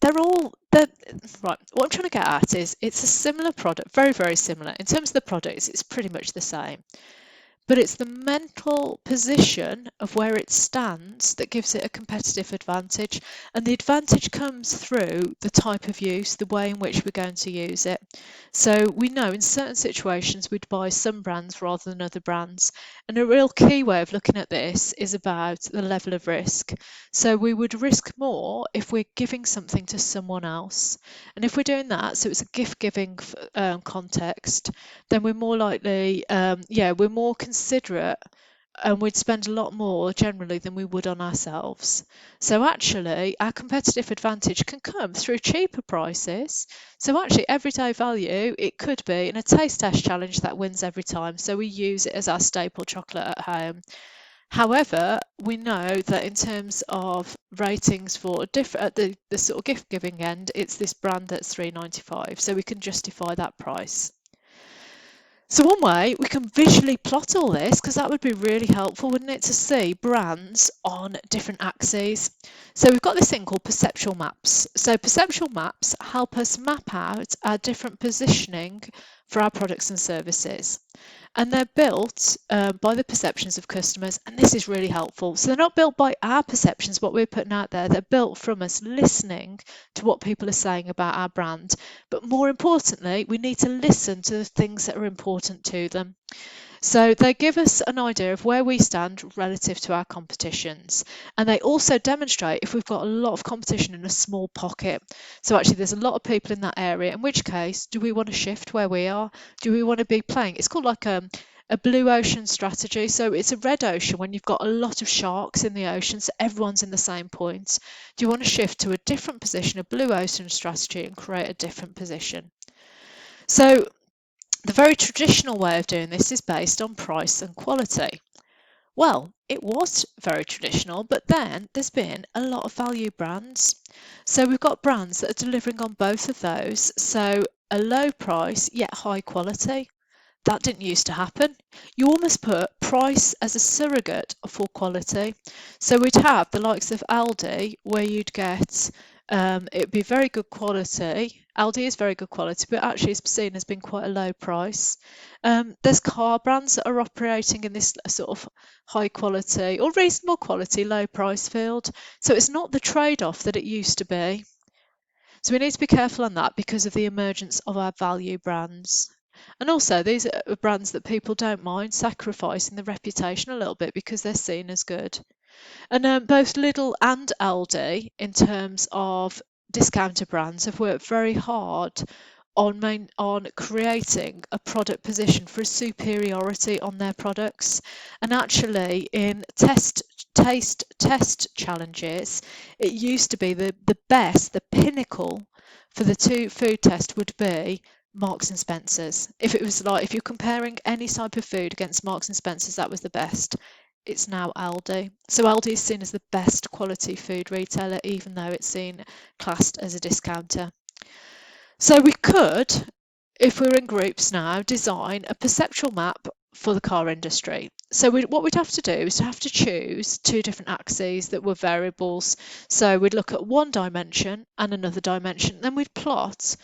[SPEAKER 1] right. What I'm trying to get at is it's a similar product, very, very similar. In terms of the products, it's pretty much the same. but it's the mental position of where it stands that gives it a competitive advantage. And the advantage comes through the type of use, the way in which we're going to use it. So we know in certain situations we'd buy some brands rather than other brands. And a real key way of looking at this is about the level of risk. So we would risk more if we're giving something to someone else. And if we're doing that, so it's a gift giving context, then we're more likely, we're more considerate, and we'd spend a lot more generally than we would on ourselves. So actually, our competitive advantage can come through cheaper prices. So actually, everyday value, it could be in a taste test challenge that wins every time. So we use it as our staple chocolate at home. However, we know that in terms of ratings for different at the sort of gift giving end, it's this brand that's £3.95, so we can justify that price. So one way we can visually plot all this, because that would be really helpful, wouldn't it, to see brands on different axes. So we've got this thing called Perceptual Maps. So Perceptual Maps help us map out our different positioning for our products and services. And they're built by the perceptions of customers, and this is really helpful. So they're not built by our perceptions, what we're putting out there. They're built from us listening to what people are saying about our brand. But more importantly, we need to listen to the things that are important to them. So they give us an idea of where we stand relative to our competitions. And they also demonstrate if we've got a lot of competition in a small pocket. So actually there's a lot of people in that area, in which case, do we want to shift where we are? Do we want to be playing? It's called like a blue ocean strategy. So it's a red ocean when you've got a lot of sharks in the ocean, so everyone's in the same point. Do you want to shift to a different position, a blue ocean strategy, and create a different position? So the very traditional way of doing this is based on price and quality. Well, it was very traditional, but then there's been a lot of value brands. So we've got brands that are delivering on both of those. So a low price, yet high quality. That didn't used to happen. You almost put price as a surrogate for quality. So we'd have the likes of Aldi, where you'd get it'd be very good quality. Aldi is very good quality, but actually it's seen as being quite a low price. There's car brands that are operating in this sort of high quality or reasonable quality, low price field. So it's not the trade-off that it used to be. So we need to be careful on that because of the emergence of our value brands. And also, these are brands that people don't mind sacrificing the reputation a little bit because they're seen as good. And both Lidl and Aldi, in terms of discounter brands, have worked very hard on creating a product position for a superiority on their products. And actually, in taste test challenges, it used to be the best, the pinnacle for the two food test would be Marks and Spencer's. If it was like, if you're comparing any type of food against Marks and Spencer's, that was the best. It's now Aldi. So Aldi is seen as the best quality food retailer, even though it's seen classed as a discounter. So we could, if we're in groups now, design a perceptual map for the car industry. So what we'd have to do is to have to choose two different axes that were variables. So we'd look at one dimension and another dimension, then we'd plot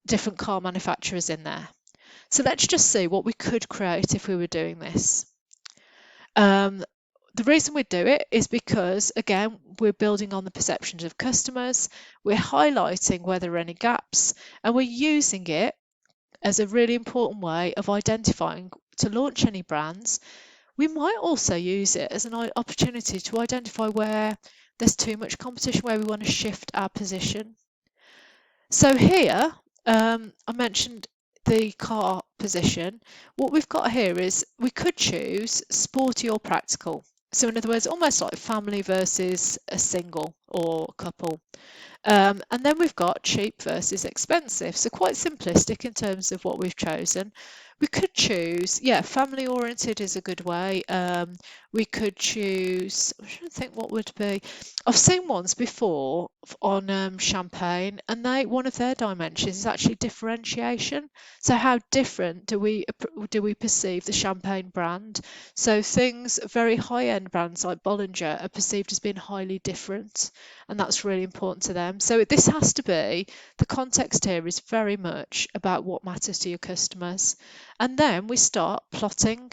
[SPEAKER 1] different car manufacturers in there. So let's just see what we could create if we were doing this. The reason we do it is because, again, we're building on the perceptions of customers, we're highlighting where there are any gaps, and we're using it as a really important way of identifying to launch any brands. We might also use it as an opportunity to identify where there's too much competition, where we want to shift our position. So here, I mentioned the car position. What we've got here is we could choose sporty or practical. So in other words, almost like family versus a single or couple. And then we've got cheap versus expensive. So quite simplistic in terms of what we've chosen. We could choose, family oriented is a good way. We could choose, I'm trying to think what would be. I've seen ones before on champagne, and one of their dimensions is actually differentiation. So how different do we perceive the champagne brand? So things, very high-end brands like Bollinger are perceived as being highly different, and that's really important to them. So this has to be, the context here is very much about what matters to your customers. And then we start plotting,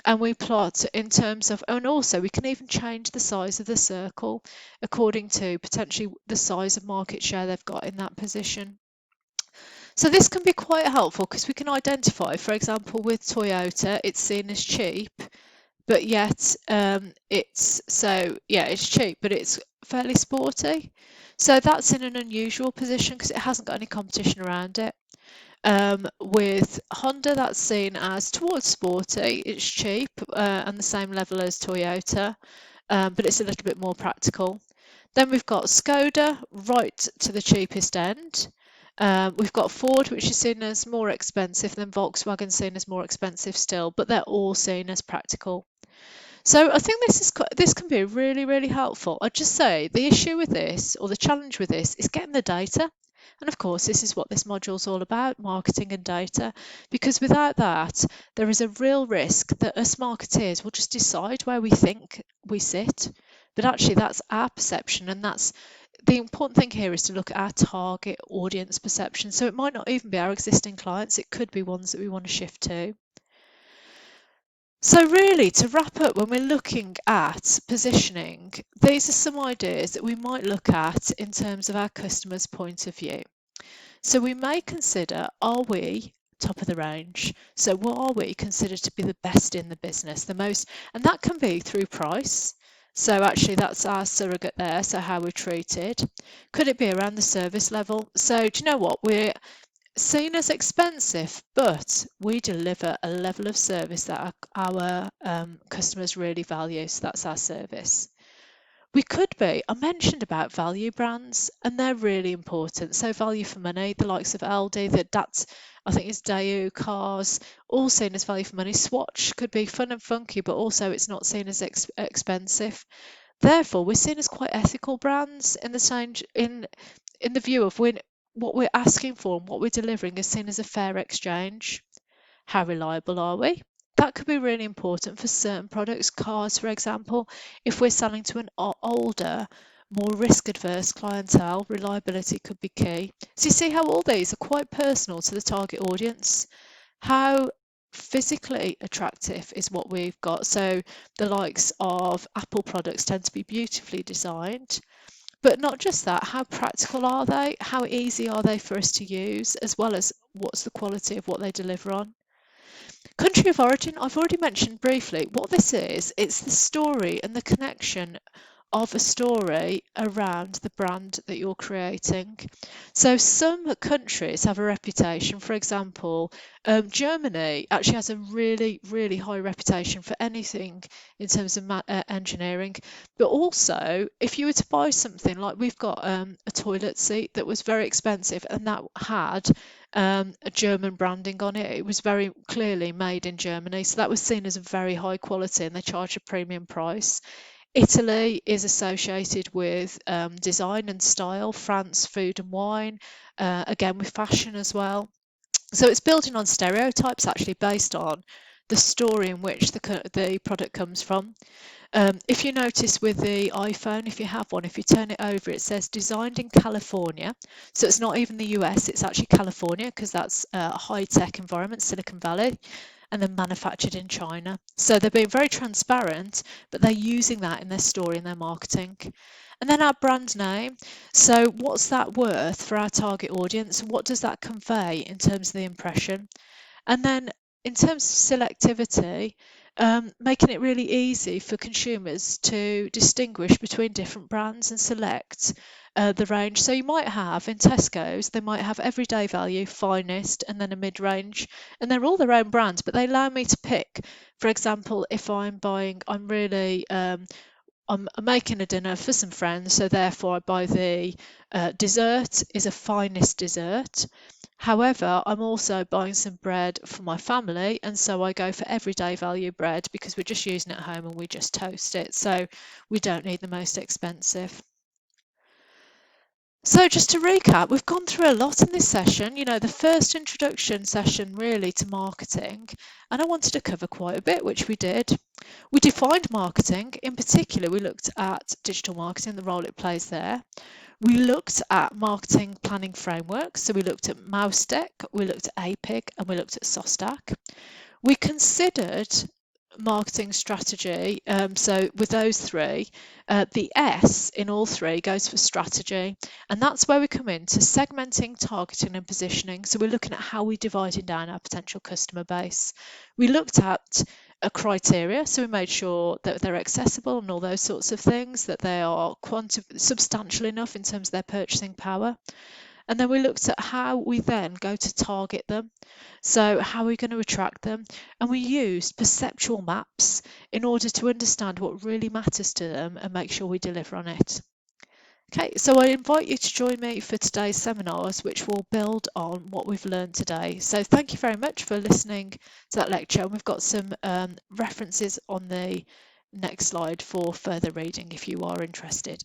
[SPEAKER 1] and we plot in terms of, and also we can even change the size of the circle according to potentially the size of market share they've got in that position. So this can be quite helpful because we can identify, for example, with Toyota, it's seen as cheap, but yet it's cheap, but it's fairly sporty. So that's in an unusual position because it hasn't got any competition around it. With Honda, that's seen as towards sporty, it's cheap and the same level as Toyota, but it's a little bit more practical. Then we've got Skoda, right to the cheapest end. We've got Ford, which is seen as more expensive, than Volkswagen, seen as more expensive still, but they're all seen as practical. So I think this can be really, really helpful. I'd just say the issue with this, or the challenge with this, is getting the data. And of course, this is what this module is all about, marketing and data, because without that, there is a real risk that us marketeers will just decide where we think we sit. But actually, that's our perception, and that's the important thing here is to look at our target audience perception. So it might not even be our existing clients, it could be ones that we want to shift to. So really, to wrap up, when we're looking at positioning, these are some ideas that we might look at in terms of our customer's point of view. So we may consider, are we top of the range? So what are we considered to be the best in the business, the most, and that can be through price. So actually that's our surrogate there, so how we're treated. Could it be around the service level? So do you know what, we're seen as expensive, but we deliver a level of service that our customers really value, so that's our service. We could be, I mentioned about value brands, and they're really important. So value for money, the likes of Aldi, that's I think it's Daewoo, Cars, all seen as value for money. Swatch could be fun and funky, but also it's not seen as expensive. Therefore, we're seen as quite ethical brands in the same in the view of what we're asking for and what we're delivering is seen as a fair exchange. How reliable are we? That could be really important for certain products, cars, for example. If we're selling to an older, more risk-adverse clientele, reliability could be key. So you see how all these are quite personal to the target audience. How physically attractive is what we've got. So the likes of Apple products tend to be beautifully designed. But not just that, how practical are they? How easy are they for us to use, as well as what's the quality of what they deliver on? Country of origin, I've already mentioned briefly. What this is, it's the story and the connection of a story around the brand that you're creating. So some countries have a reputation. For example, Germany actually has a really, really high reputation for anything in terms of engineering. But also, if you were to buy something like we've got a toilet seat that was very expensive and that had a German branding on it. It was very clearly made in Germany, so that was seen as a very high quality, and they charge a premium price. Italy is associated with design and style, France, food and wine, again with fashion as well. So it's building on stereotypes actually based on the story in which the product comes from. If you notice with the iPhone, if you have one, if you turn it over, it says designed in California. So it's not even the US, it's actually California because that's a high-tech environment, Silicon Valley, and then manufactured in China. So they're being very transparent, but they're using that in their story and their marketing. And then our brand name. So what's that worth for our target audience? What does that convey in terms of the impression? And then in terms of selectivity, making it really easy for consumers to distinguish between different brands and select the range. So you might have in Tesco's, they might have everyday value, finest, and then a mid-range, and they're all their own brands, but they allow me to pick. For example, if I'm buying, I'm making a dinner for some friends, so therefore I buy the dessert is a finest dessert. However, I'm also buying some bread for my family, and so I go for everyday value bread because we're just using it at home and we just toast it, so we don't need the most expensive. So just to recap, we've gone through a lot in this session, the first introduction session really to marketing, and I wanted to cover quite a bit, which we did. We defined marketing. In particular, we looked at digital marketing, the role it plays there. We looked at marketing planning frameworks. So we looked at Mousedeck, we looked at APIG, and we looked at SOSTAC. We considered marketing strategy. So with those three, the S in all three goes for strategy, and that's where we come into segmenting, targeting, and positioning. So we're looking at how we're dividing down our potential customer base. We looked at a criteria, so we made sure that they're accessible and all those sorts of things, that they are substantial enough in terms of their purchasing power. And then we looked at how we then go to target them. So how are we going to attract them? And we used perceptual maps in order to understand what really matters to them and make sure we deliver on it. Okay, so I invite you to join me for today's seminars, which will build on what we've learned today. So thank you very much for listening to that lecture. And we've got some references on the next slide for further reading if you are interested.